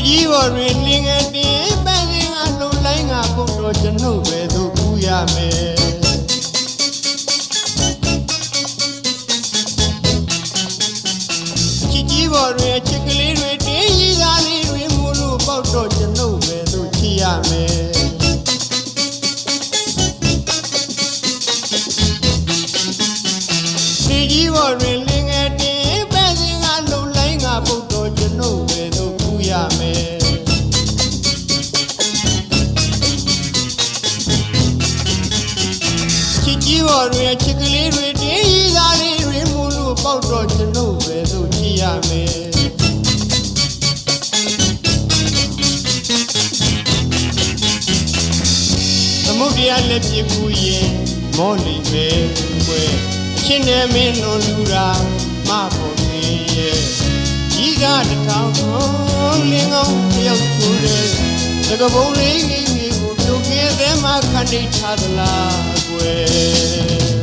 ကြီးပေါ်တွင်လင်ငယ်တင်ပန်းစင်ကလှုပ်လိုက်ငါပုတ်တော်ကျွန်ုပ်ပဲသို့ကူရမယ်ချစ်ကြီးပေါ်တွင်ချစ်ကလေးတွေတင်းရည်သားလေးတွေမူလို့ပေါက်တော့ကျွန်ုပ်ပဲသို့ချစ်ရမယ်ကြီးပေါ်တွင်လင်ငယ်တင်ပန်းစင်ကလှုပ်လိုက်ငါပုတ်တော်ကျွန်ုပ်ပဲသို့ကူရမယ်ချစ်ကြီးပေါ်တွင်ချစ်ကလေးတွေတင်းရည်သားလေးတွေမူလို့ပေါက်တော့ကျွန်ုပ်ပဲသို့ချစ်ရမယ်သမုဒ္ဒရာလက်ပြကူရင်မောလိပဲကွယ်ချင်းနဲ့မင်းတို့လူရာမဖို့သေးရဲ့ကြီးကတထောင်လင်းကောင်းတယောက်ဆိုတဲ့သကပုံးလေးကိုပြုတ်ခဲ့တဲ့မှာခဏိထားသလားကွယ်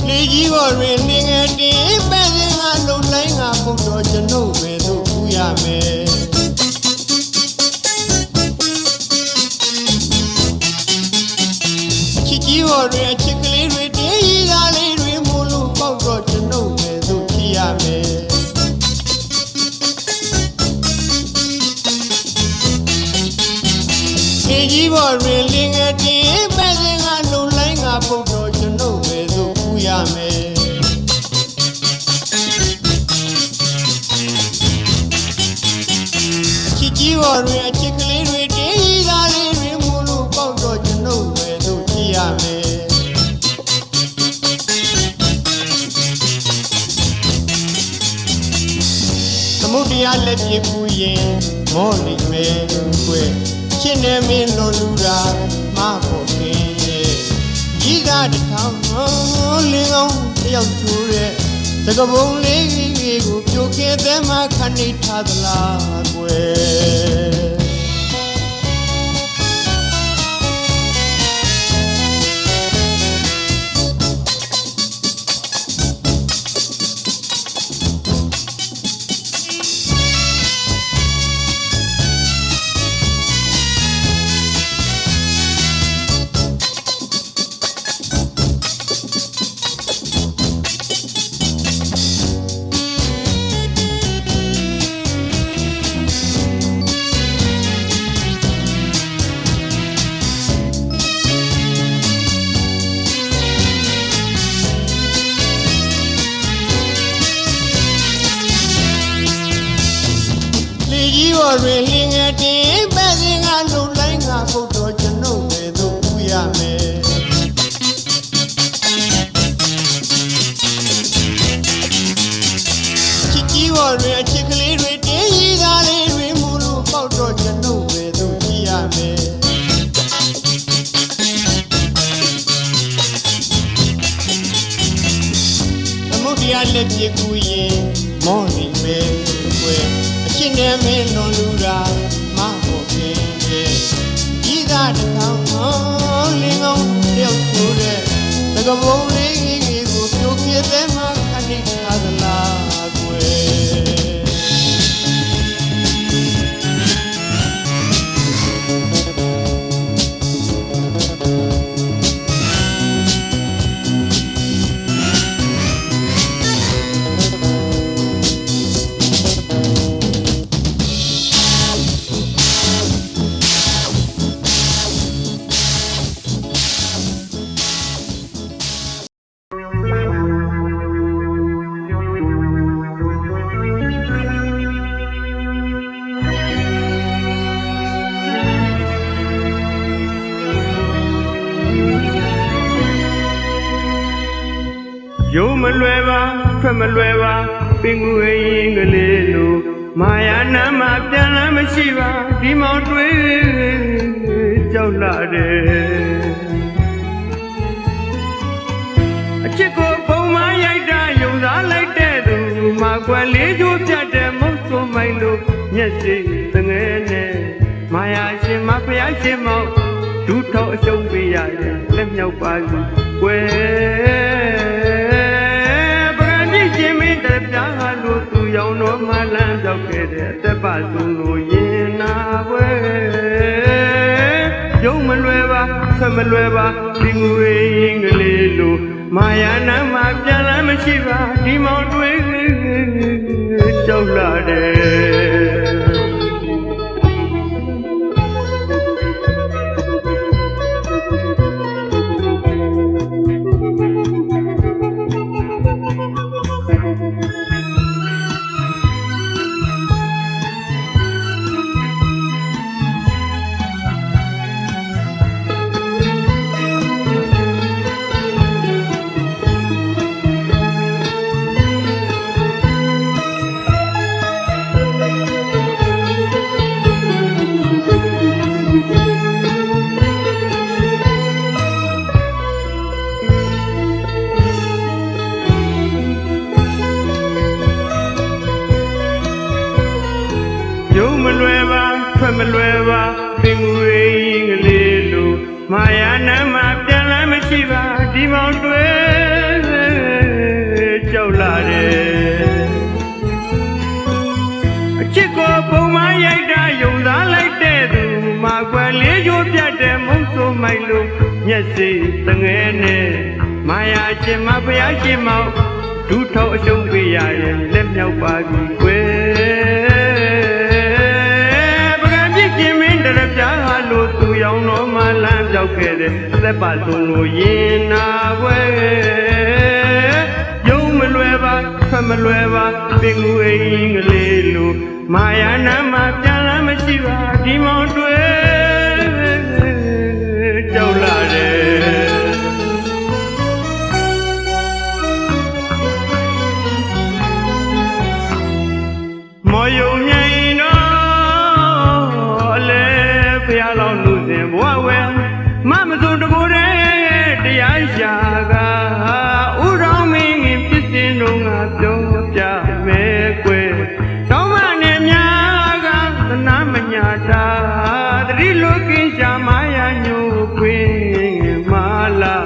လေးကြီးပေါ်တွင်လင်ငယ်တင်ပန်းစင်ကလှုပ်လိုက်ငါပုတ်တော်ကျွန်ုပ်ပဲသို့ကူရမယ်ချစ်ကြီးပေါ်တွင်ချစ်ကလေးတွေတင်းရည်သားလေးတွေမူလို့ပေါက်တော့ကျွန်ုပ်ပဲသို့ချစ်ရမယ်လေးကြီးပေါ်တွင်လင်ငယ်တင်ပန်းစင်ကလှုပ်လိုက်ငါပုတ်တော်ကျွန်ုပ်ပဲသို့ကူရမယ်ချစ်ကြီးပေါ်တွင်အချစ်ကလေးတွေတင်းရည်သားလေးတွေမူလို့ပေါက်တော့ကျွန်ုပ်ပဲသို့ချစ်ရမယ်သမုဒ္ဒရာလက်ပြကူရင်မောလိပဲကွယ်ချစ်နေမင်းတို့လူရာမဖို့သေးရဲ့ကြီးကတထောင်လင်းကောင်းတယောက်ဆိုတဲ့သကပုံးလေးကိုပြုတ်ခဲ့တဲ့မှာခဏိထားသလားကွယ်ကြီးပေါ်တွင်လင်ငယ်တင်ပန်းစင်ကလှုပ်လိုက်ငါပုတ်တော်ကျွန်ုပ်ပဲသို့ကူရမယ်ချစ်ကြီးပေါ်တွင်အချစ်ကလေးတွေတင်းရည်သားလေးတွေမူလို့ပေါက်တော့ကျွန်ုပ်ပဲသို့ချစ်ရမယ်သမုဒ္ဒရာလက်ပြကူရင်မောလိပဲကွယ်ချစ်နေမင်းတို့လူရာမဖို့သေးရဲ့ကြီးသားတထောင်လင်းကောင်းတယောက်ဆိုတဲ့သကပုံးလေးကိုပြုတ်ခဲ့တဲ့မှာခဏိထားသလားကွယ် ယုံမလွယ်ပါထွက်မလွယ်ပါပင်ကိုယ်ရင်ကလေးလိုမာယာနာမပြန်လာမရှိပါဒီမောင်တွေကြောက်လာတယ်အချစ်ကိုပုံမရိုက်တာယုံစားလိုက်တဲ့သူမာကွယ်လေးချိုးပြတ်တဲ့မုတ်ဆိုမိုင်လိုမျက်စိတငယ်နဲ့မာယာရှင်မဖျားရှင်မောင်ဒူးထောက်အရှုံးပေးရတယ်လက်မြောက်ပါလူကွယ်ပရမစ်ရှင်မင်းတဲ့ပြားလို့သူရောင်တော်မှလမ်းပြောက်ခဲ့တဲ့အသက်ပါဆုံးလို့ရင်နာွယ်ယုံမလွယ်ပါဆက်မလွယ်ပါဒီငွေရင်ကလေးလိုမာယာနာမပြန်လာမရှိပါဒီမောင်တွေကြောက်လာတယ်ယုံမလွယ်ပါထွက်မလွယ်ပါပင်ကိုယ်ရင်ကလေးလိုမာယာနာမပြန်လာမရှိပါဒီမောင်တွေကြောက်လာတယ်အချစ်ကိုပုံမရိုက်တာယုံစားလိုက်တဲ့သူမာကွယ်လေးချိုးပြတ်တဲ့မုတ်ဆိုမိုင်လိုမျက်စိတငယ်နဲ့မာယာရှင်မဖျားရှင်မောင်ဒူးထောက်အရှုံးပေးရရင်လက်မြောက်ပါပြီကွယ်ပြားလို့သူရောင်တော်မှလမ်းပြောက်ခဲ့တဲ့သက်ပါဆုံးလို့ရင်နာွယ်ယုံမလွယ်ပါထွက်မလွယ်ပါပင်ကိုယ်ရင်ကလေးလိုမာယာနာမပြန်လာမရှိပါဒီမောင်တွေကြောက်လာတယ်မော်ယုံငိုင်းတော့ဘုရားလောင်းလူစဉ်ဘဝဝဲမမစုံတကိုယ်တည်းတရားရှာကဥတော်မင်းဖြစ်စဉ်တော့ငါပြောပြမယ်ကွယ်တောင်းမနဲ့များကသနာမညာတာတတိလူကင်းရှာမယာညိုခွင်းမာလာ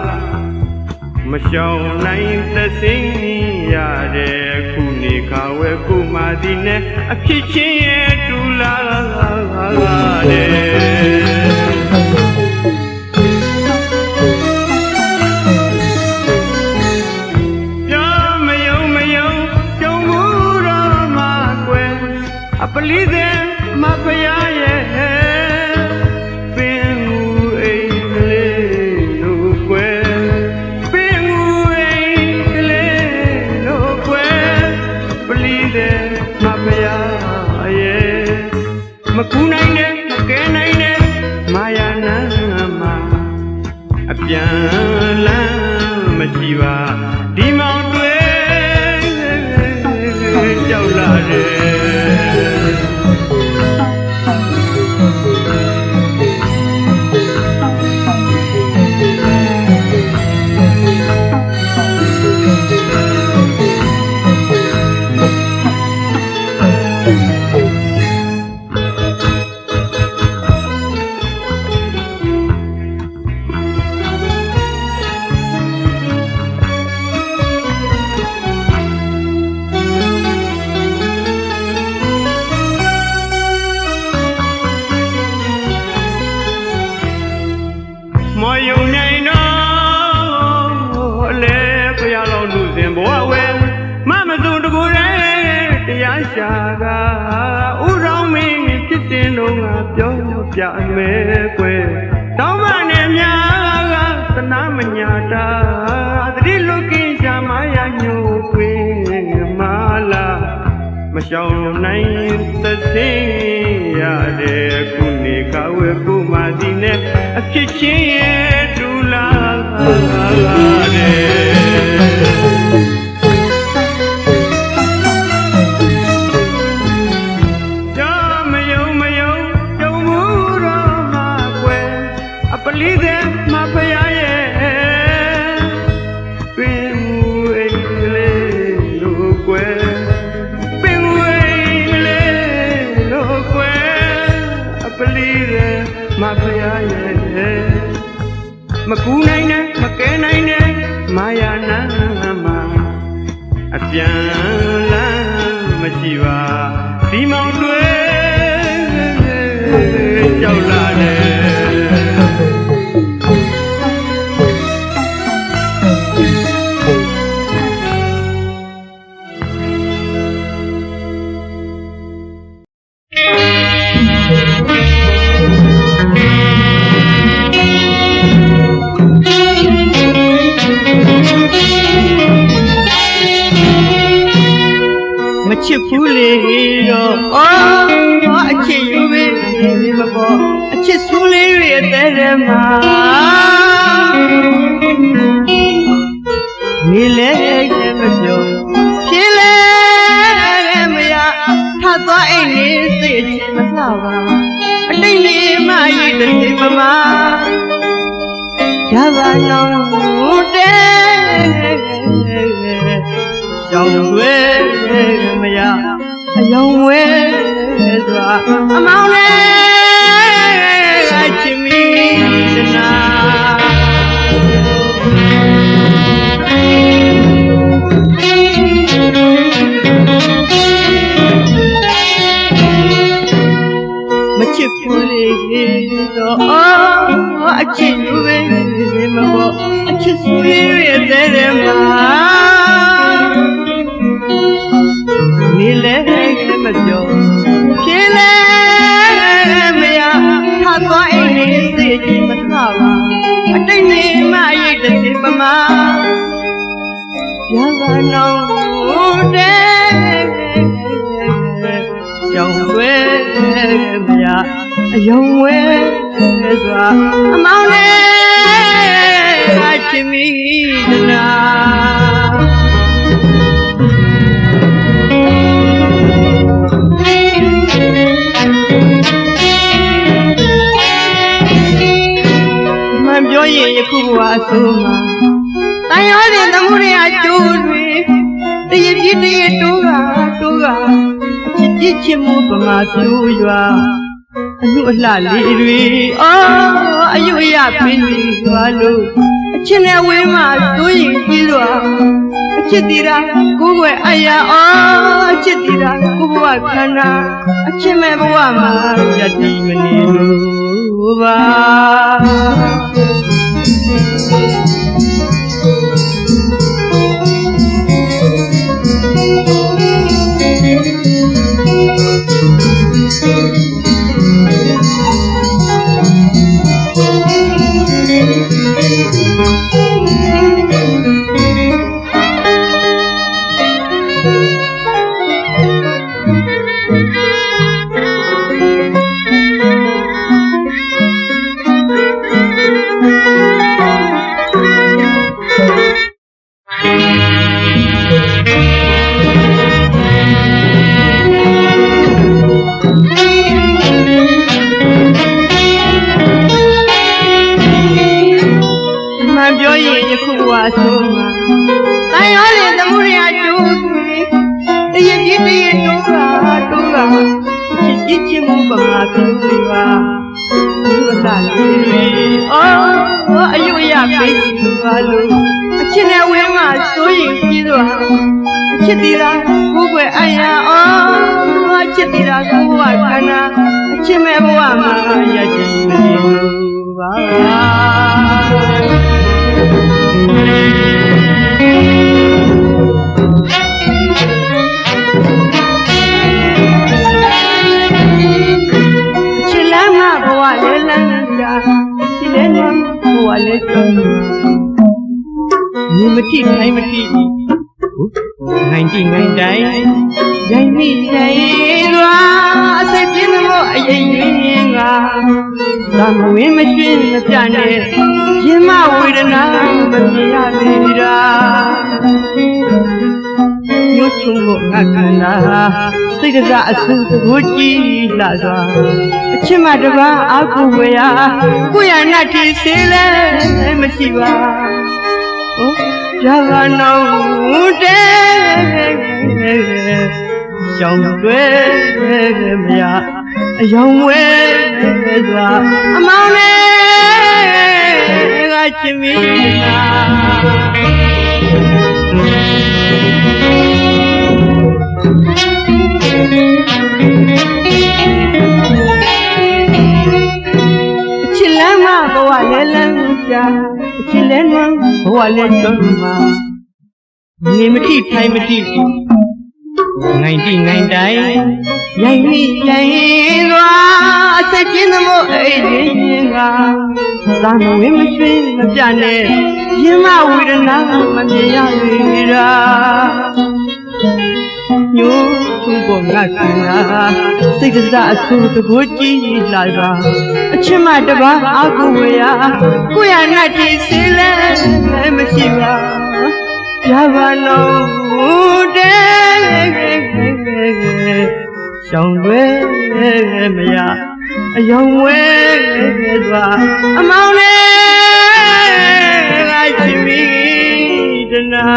မရှောင်နိုင်သစင်းရတဲ့ခုနေခါဝဲခုမာဒီနဲ့အဖြစ်ချင်းရဲ့တူလာအပလီတဲ့မဖယားရဲ့ပင်ငူအိမ်ကလေးလိုကွယ်ပင်ငူအိမ်ကလေးလိုကွယ်ပလီတဲ့မဖယားရဲ့မကူနိုင်နဲ့မကဲနိုင်နဲ့မာယာနာမှာအပြန်လမ်းမရှိပါဒီမောင်တွေကြောက်လာတယ်မော်ယုံနိုင်တော့လေဘုရားလောင်းလူစဉ်ဘဝဝဲမမစုံတကိုယ်တည်းတရားရှာကဥတော်မင်းဖြစ်စဉ်တော့ငါပြောပြမယ်ကွယ်တောင်းမနဲ့များကသနာမညာတာတတိလူကင်းရှာမယာညိုခွင်းမာလာမရှောင်နိုင်သစင်းရတဲ့ခုနေကဝဲခုမာဒီနဲ့အဖြစ်ချင်းရဲ့တူလာတယ် ပြန်လမ်းမရှိပါဒီမောင်တွေကြောက်လာတယ်ချစ်ဖူးလေတော့အော်အချစ်ယူပဲမပေါ်အချစ်ဆူးလေးတွေအသေးသေးမှာနေလေမပြောဖြေးလေမရထသွားအိမ်လေးစိတ်အချစ်မလှပါအတိတ်လေးမရည်တည်းမမရပါတော့တဲ့ကြောင်ွယ်မရအယောင်ဝဲစွာအမောင်လေးအချစ်မိတနာမချစ်ဘူးလေတော့အချစ်ယူပဲမပေါ်အချစ်ဆွေးရဲ့တဲ့မှာနေလေမပြောဖြေးလေမရထသွားအိမ်လေးစိတ်ကြီးမလှပါအတိတ်နေမရိတ်တဲ့ပမာရပါတော့တဲ့ကြောင်ွယ်မရအယုံဝဲစွာအမောင်လေးအချစ်မိတနာပြောရင်ယခုဘဝအဆိုးမှာတန်ရောတဲ့သမှုတွေအကျိုးတွေတရပြည့်တရတိုးကအချစ်ကြည့်ချင်မှုပမာပြိုးရွာအမှုအလှလေးတွေအယုအယပင်တွေရွာလို့အချစ်နဲ့ဝေးမှသိုးရင်ကြီးစွာအချစ်တီတာကိုယ်ွယ်အရာအချစ်တီတာကိုဘဝခန္ဓာအချစ်မဲ့ဘဝမှာယတ္တိမနေလို့ပါပြောရင်ယခုဘဝဆိုမှာတန်ရောတဲ့သမှုတွေအကျိုးတွေတရပြည့်တရတိုးကချစ်ချစ်မှုပမာပြိုးရွာဒီဝတလေးတွေအယုအယပေးရွာလို့အချစ်နဲ့ဝင်းမှဆိုရင်ကြီးစွာအချစ်တီတာကိုယ်ွယ်အရာအချစ်တီတာကိုဘဝခန္ဓာအချစ်မဲ့ဘဝမှာရကြည်မနေလို့ပါချစ်လမ်းမှာဘဝလေးလမ်းကြာချစ်လေးလမ်းဘဝလေးကြာညီမတိထိုင်မတိငိုင်းတိငိုင်းတိုင်းရိုင်းမိဆိုင်လွာအစိတ်ပြင်းလို့အရင်ရင်းကသာမဝင်းမကျွင်းမပြနဲ့ရင်မဝေဒနာမမြင်ရသေးတာညှို့ချုံလို့ငါခန္ဓာစိတ်တစားအဆူကိုကြည်လာစွာအချစ်မတပါအကူဝေရာကိုရနတ်တီစေးလဲမရှိပါရပါတော့တဲ့ရှောင်းတွဲမရအယောင်ဝဲစွာအမောင်လေးကချစ်မိတာ နဲ့ကျွမ်းမှာနေမတိထိုင်မတိငိုင်တိငိုင်တိုင်းရိုင်မိရိုင်သွားဆက်ပြင်းသမို့အဲ့ဒီရင်ကသာမဝင်မရွှင်မပြနဲ့ရင်မဝေဒနာမမြင်ရလေတာညို့သူ့ပေါ်ငါဆင်လာစိတ်ကစားအဆူတကိုးကြည့်လာတာအချစ်မတပါအကူဝေရကိုရနဲ့တည်စင်လဲမရှိပါပြပါလို့တဲ့ရှောင်းွယ်မရအယောင်ဝဲစွာအမောင်လေးငါချစ်မိတနာ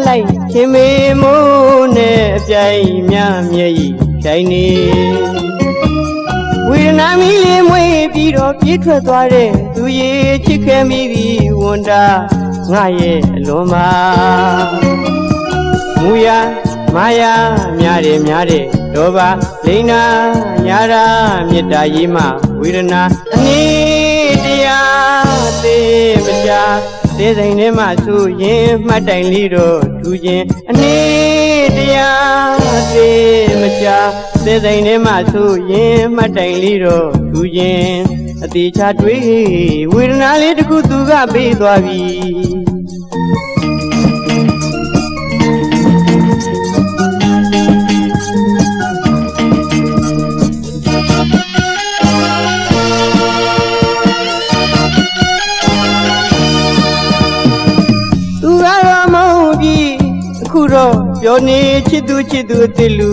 လိုက်ခင်မေမိုးနဲ့အပြိုင်မြမျက်ရည်ဖြိုင်နေဝေဒနာမီလေးမွေးပြီးတော့ပြေးထွက်သွားတဲ့သူရေချစ်ခဲ့မိသည်ဝန်တာငါရဲ့အလွန်မှာမူရမာယာများတယ်ဒေါဘာလိန်နာညာရာမေတ္တာရေးမှဝေဒနာအနည်းတရားသေးမချသေးစိမ်ထဲမှာသူရင်မှတ်တိုင်လေးတော့ထူခြင်းအနေတရားသေးမချသေးစိမ်ထဲမှာသူရင်မှတ်တိုင်လေးတော့ထူခြင်းအသေးချတွေးဝေဒနာလေးတစ်ခုသူကပေးသွားပြီပြောနေချစ်သူအစ်လူ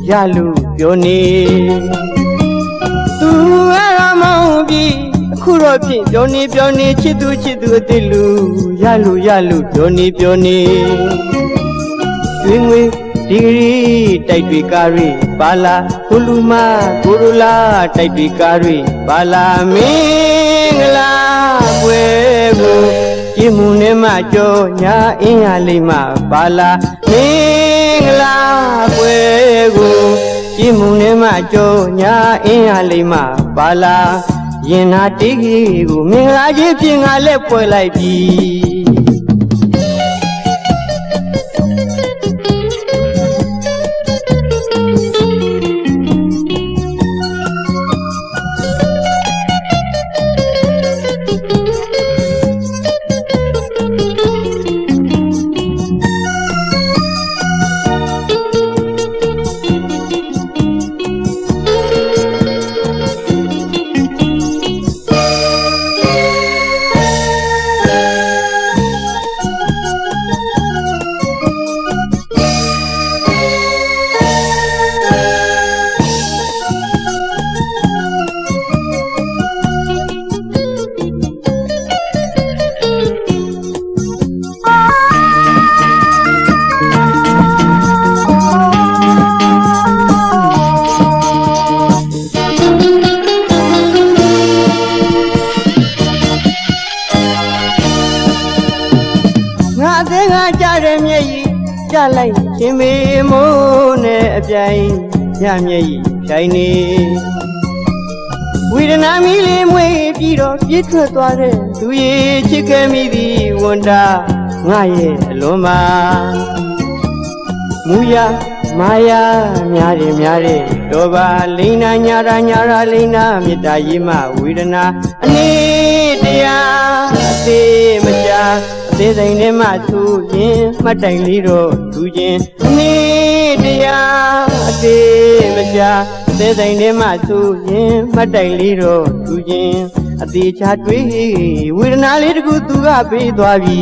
ရလူပြောနေသူရမောင်ပြီအခုတော့ဖြင့်ပြောနေချစ်သူအစ်လူရလူပြောနေတွင်ငွေဒီဂရီတိုက်တွေကားတွေပါလာကိုလူမကိုရလာတိုက်တွေကားတွေပါလာမင်္ဂလာပွဲကိုကြည်မှုနဲ့မှကြောညာအင်းရလေးမှပါလာမင်္ဂလာပွဲကိုကြည်မှုနဲ့မှကြောညာအင်းရလေးမှပါလာရင်နာတိကြီးကိုမင်္ဂလာကြီးဖြင့်ငါလက်ပွဲလိုက်ပြီကြလိုက်ခင်မေမိုးနဲ့အပြိုင်ညမျက်ရည်ဖြိုင်နေဝေဒနာမီလေးမွေးပြီးတော့ပြေးထွက်သွားတဲ့သူရေချစ်ခဲ့မိသည်ဝန်တာငါရဲ့အလွန်မှာမူရမာယာများတယ်ဒေါဘာလိန်နာညာရာလိန်နာမေတ္တာရေးမှဝေဒနာအနေတရားအသေးမချသေးစိမ်ထဲမှသူရင်မှတ်တိုင်လေးတော့ထူခြင်းအနေတရားအသေးမချသေးစိမ်ထဲမှသူရင်မှတ်တိုင်လေးတော့ထူခြင်းအသေးချတွေးဝေဒနာလေးတစ်ခုသူကပေးသွားပြီ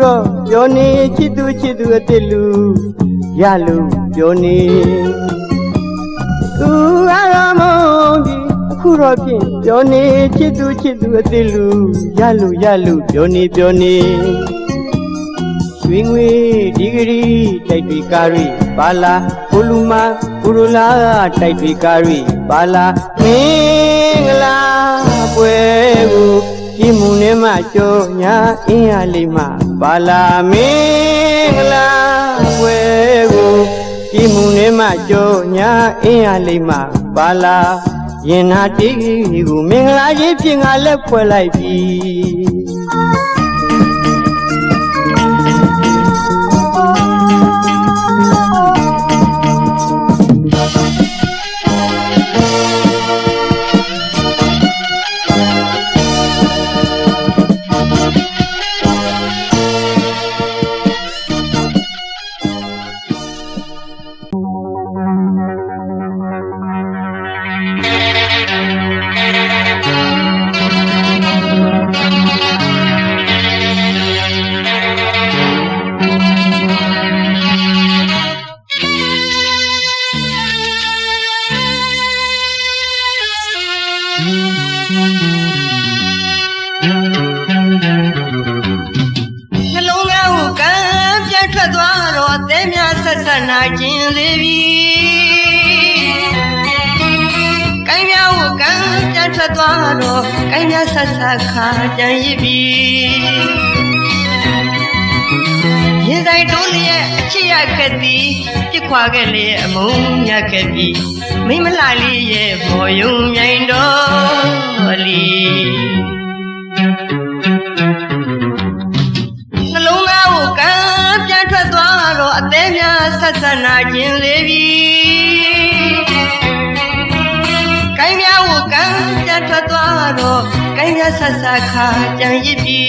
တော့ပြောနေချစ်သူအစ်လူရလို့ပြောနေသူအားမပြီးအခုတော့ဖြင့်ပြောနေချစ်သူအစ်လူရလို့ပြောနေရွှေငွေဒီဂရီတိုက်တွေကားရီပါလာကိုလူမကိုရလာတိုက်တွေကားရီပါလာမင်္ဂလာပွဲကိုကြည်မှုနဲ့မှကြောညာအင်းရလေးမှပါလာမင်္ဂလာပွဲကိုကြည်မှုနဲ့မှကြောညာအင်းရလေးမှပါလာရင်နာတီးကိုမင်္ဂလာကြီးဖြင့်ငါလက်ဖွဲ့လိုက်ပြီနာကျင်သေးပြီကိုင်းများကိုကံပြန်ထွက်သွားတော့ကိုင်းများဆက်ဆက်ခါကြံရစ်ပြီရင်ဆိုင်တိုးလျက်အချစ်ရခဲ့သည်ပြစ်ခွာခဲ့လေအမုန်းရခဲ့ပြီမိမလာလေးရဲ့မော်ယုံမြိုင်တော်လီနှလုံးသားကိုကံပြန်ထွက်သွားတော့အသေးများဆက်ဆက်နာကျင်လေပြီကိုင်းများကိုကံပြန်ထွက်သွားတော့ကိုင်းများဆက်ဆက်ခါကြံရစ်ပြီ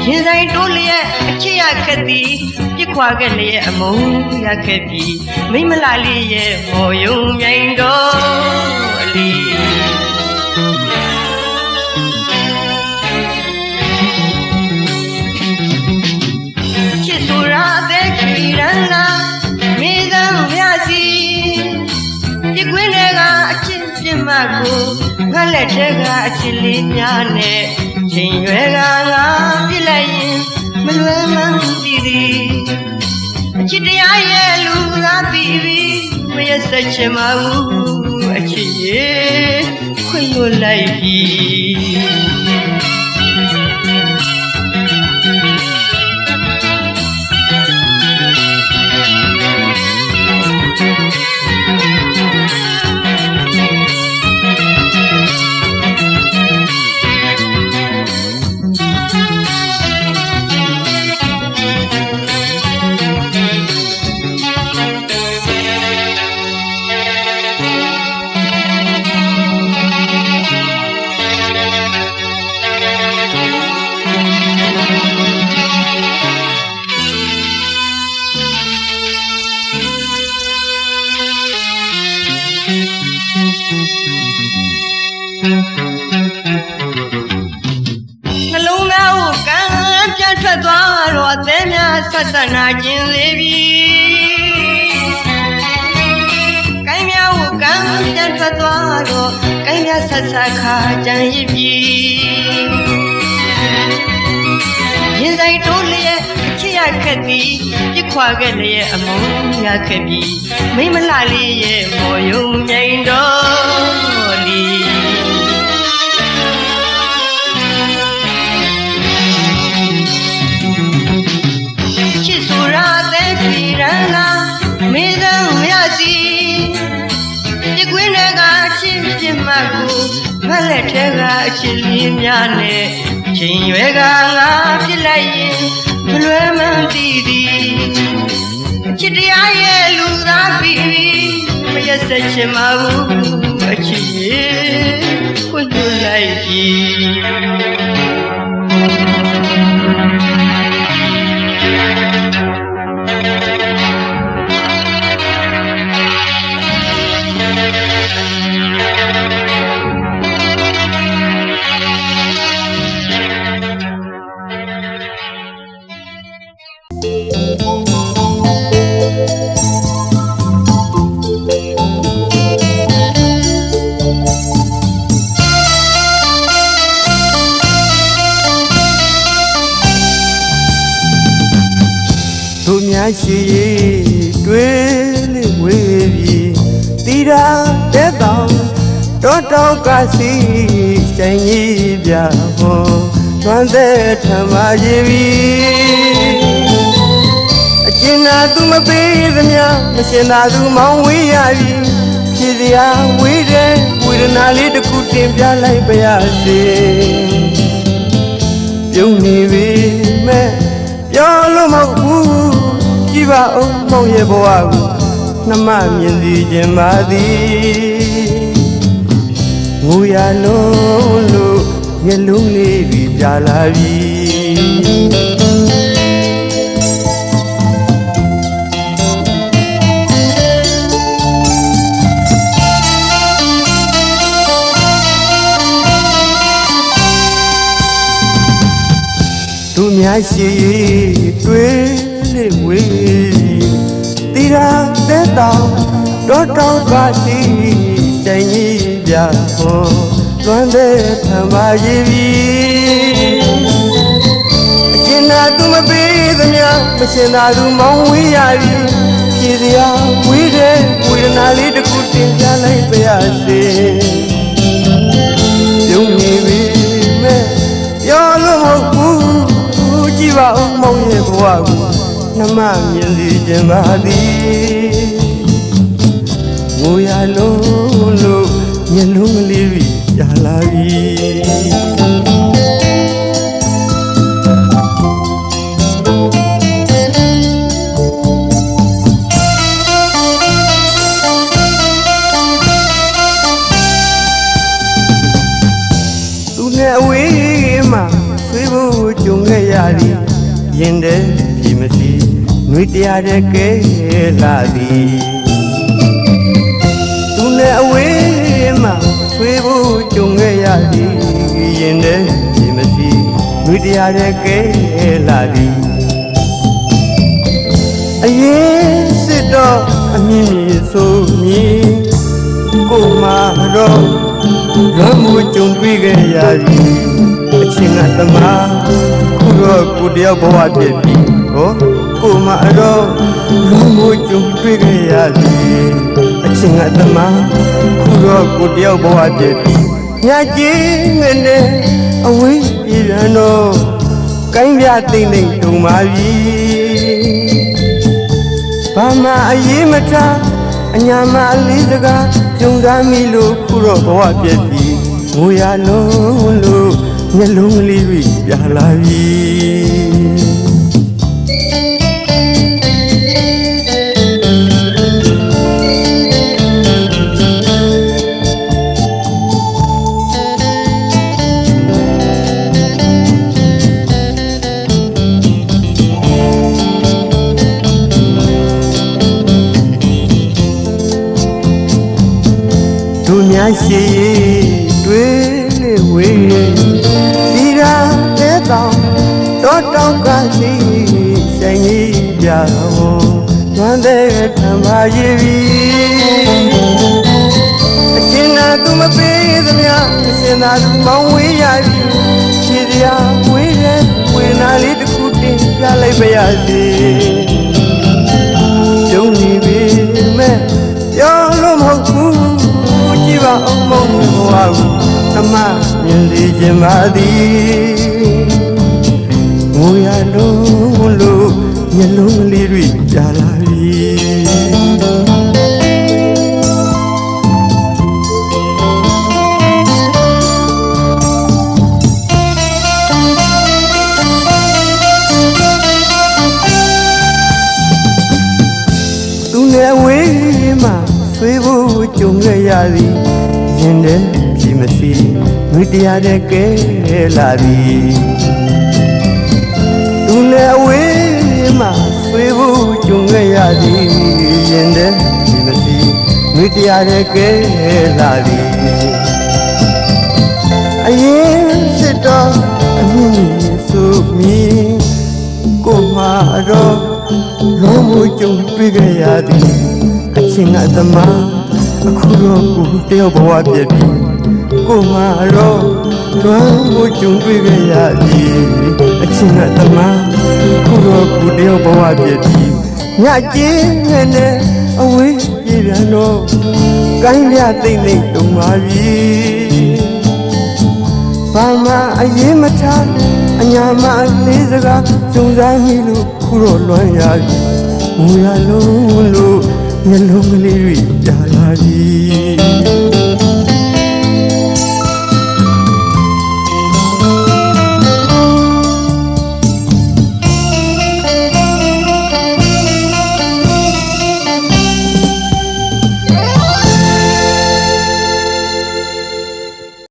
ရင်ဆိုင်တိုးလျက်အချစ်ရခဲ့သည်ပြစ်ခွာခဲ့လေအမုန်းရခဲ့ပြီမိမလာလေးရဲ့မော်ယုံမြိုင်တော်လီချစ်ဆိုရာတဲ့ခီရန်လာမိသံမြစီပြစ်ခွင်းတွေကအချစ်ပြစ်မှကိုငါလက်ထဲကအချစ်လေးများနဲ့ချိန်ရွယ်ကငါပြစ်လိုက်ရင်မလွယ်မှန်းသိသည်အချစ်တရားရဲ့လူသားပြီးပြီမရစချင်မဘူးအချစ်ရဲ့ခွင့်လွတ်လိုက်ပြီနှလုံးသားကိုကံပြန်ထွက်သွားတော့အသေးများဆက်ဆက်နာကျင်လေပြီကိုင်းများကိုကံပြန်ထွက်သွားတော့ကိုင်းများဆက်ဆက်ခါကြံရစ်ပြီရင်ဆိုင်တိုးလျက်ချစ်ရခဲ့သည်ပြစ်ခွာခဲ့လေအမုန်းရခဲ့ပြီမိမလာလေးရဲ့မော်ယုံမြိုင်တော်လီချစ်ဆိုရာတဲ့ခီရန်လာမိသံမြစီပြစ်ခွင်းတွေကချစ်ပြစ်မှကိုငါလက်ထဲကအချစ်လေးများနဲ့ချိန်ရွယ်ကငါပြစ်လိုက်ရင်မလွယ်မှန်းသိသည်အချစ်တရားရဲ့လူသားပြီးမရစချင်မဘူးအချစ်ရဲ့ခွင့်လွတ်လိုက်ပြီ များရှိတွေးလေဝေးပြီးတီတာတဲ့တောင်တောတောက်ကစီချိန်ကြီးပြဟောသွမ်းတဲ့ထမ်းပါရဲ့ပြီအကျဉ်းသာသူမပေးသမျှမရှင်သာသူမောင်းဝေးရပြီဖြည့်စရာဝေးတဲ့ဝေဒနာလေးတစ်ခုတင်ပြလိုက်ပါရစေပြုံးနေပြီမဲ့ပြောလို့မဟုတ်ဘူးကြည့်ပါဦးမောင်ရဲ့ဘဝကိုနှမမြင်စီခြင်းပါသည်ငိုရလုံးလို့မျက်လုံးလေးပြီးပြလာပြီသူများရှိတွေးလေဝေးတီရာတဲ့တောင်တော့တောင်ပါစီချိန်ကြီးပြဟောသွမ်းတဲ့ထမ်းပါရဲ့ပြီအကျဉ်းသာသူမပေးသမျှမရှင်သာသူမောင်းဝေးရပြီဖြည့်စရာဝေးတဲ့ဝေဒနာလေးတစ်ခုတင်ပြလိုက်ပါရစေပြုံးနေပြီမဲ့ပြောလို့မဟုတ်ဘူးကြည့်ပါဦးမောင်ရဲ့ဘဝကိုနှမမြင်စီခြင်းပါသည်ငိုရလုံးလို့မျက်လုံးလေးပြီးပြလာပြီသူနဲ့အဝေးမှာဆွေးဖို့ကြုံခဲ့ရသည်ရင်တဲ့ပြီမရှိနှွေတရားတဲ့ကဲလာသည်သူနဲ့အဝေးမှာဆွေးဖို့ကြုံခဲ့ရသည်ရင်တဲ့ပြီမရှိနှွေတရားတဲ့ကဲလာသည်အရင်စစ်တော့အမြင့်မြင့်ဆိုမြည်ကိုမတော့ရမှုကြုံတွေ့ခဲ့ရသည်အချင်းကသမားခုတော့ကိုတယောက်ဘဝပြည့်ပြီဟောကိုမတော့လူမှုကြုံတွေ့ခဲ့ရသည်အချင်းကသမားခုတော့ကိုတယောက်ဘဝပြည့်ပြီညကြီးငနဲ့အဝေးပြည်ရန်တော့ကိုင်းပြသိမ့်သိမ့်တုံပါပြီဘာမှအရေးမထားအညာမအလေးစကားကြုံစားမိလို့ခုတော့ဘဝပြည့်ပြီငိုရလုံးလို့မျက်လုံးလေးပြီးပြလာပြီသူများရှိတွေးလေဝေးတီရာတဲ့တောင်တော့တောက်ကစီဆိုင်ကြီးပြဟောသွမ်းတဲ့ထမ်းပါရဲ့ပြီအကျဉ်းသာသူမပေးသမျှအရှင်သာသူမောင်းဝေးရပြီဖြည့်စရာဝေးတဲ့ဝေနာလေးတစ်ခုတင်ပြလိုက်ပါရစေကြုံနေပြီမဲ့ပြောလို့မဟုတ်ဘူးကြည့်ပါအောင်မောင်ဘဝကိုအမမြင်စီခြင်းပါသည်ငိုရလုံးလို့မျက်လုံးလေးတွေပြလာပြီသူနဲ့ဝေးမှာဆွေးဖို့ကြုံခဲ့ရသည်ရင်တဲ့ပြီမရှိနှွေတရားတဲ့ကဲလာသည်သူနဲ့အဝေးမှာဆွေးဖို့ကြုံခဲ့ရသည်ရင်တဲ့ပြီမရှိနှွေတရားတဲ့ကဲလာသည်အရင်စစ်တော့အမြင့်ဆိုမြည်ကိုမတော့လုံးဝကြုံတွေ့ခဲ့ရသည်အချင်းကသမားအခုတော့ကိုတယောက်ဘဝပြည့်ပြီကိုမတော့လွမ်းကိုကြုံတွေ့ခဲ့ရသည်အချင်းကသမားအခုတော့ကိုတယောက်ဘဝပြည့်ပြီ ညကျင်းနဲ့အဝေးပြေပြန်တော့ကိုင်းပြသိမ့်သိမ့်တုံပါပြီဘာမှအရေးမထားအညာမလေးစကားကြုံစားမိလို့ခုတော့လွမ်းရပြီမူရလုံးလို့မျက်လုံးကလေးတွေကြာလာပြီ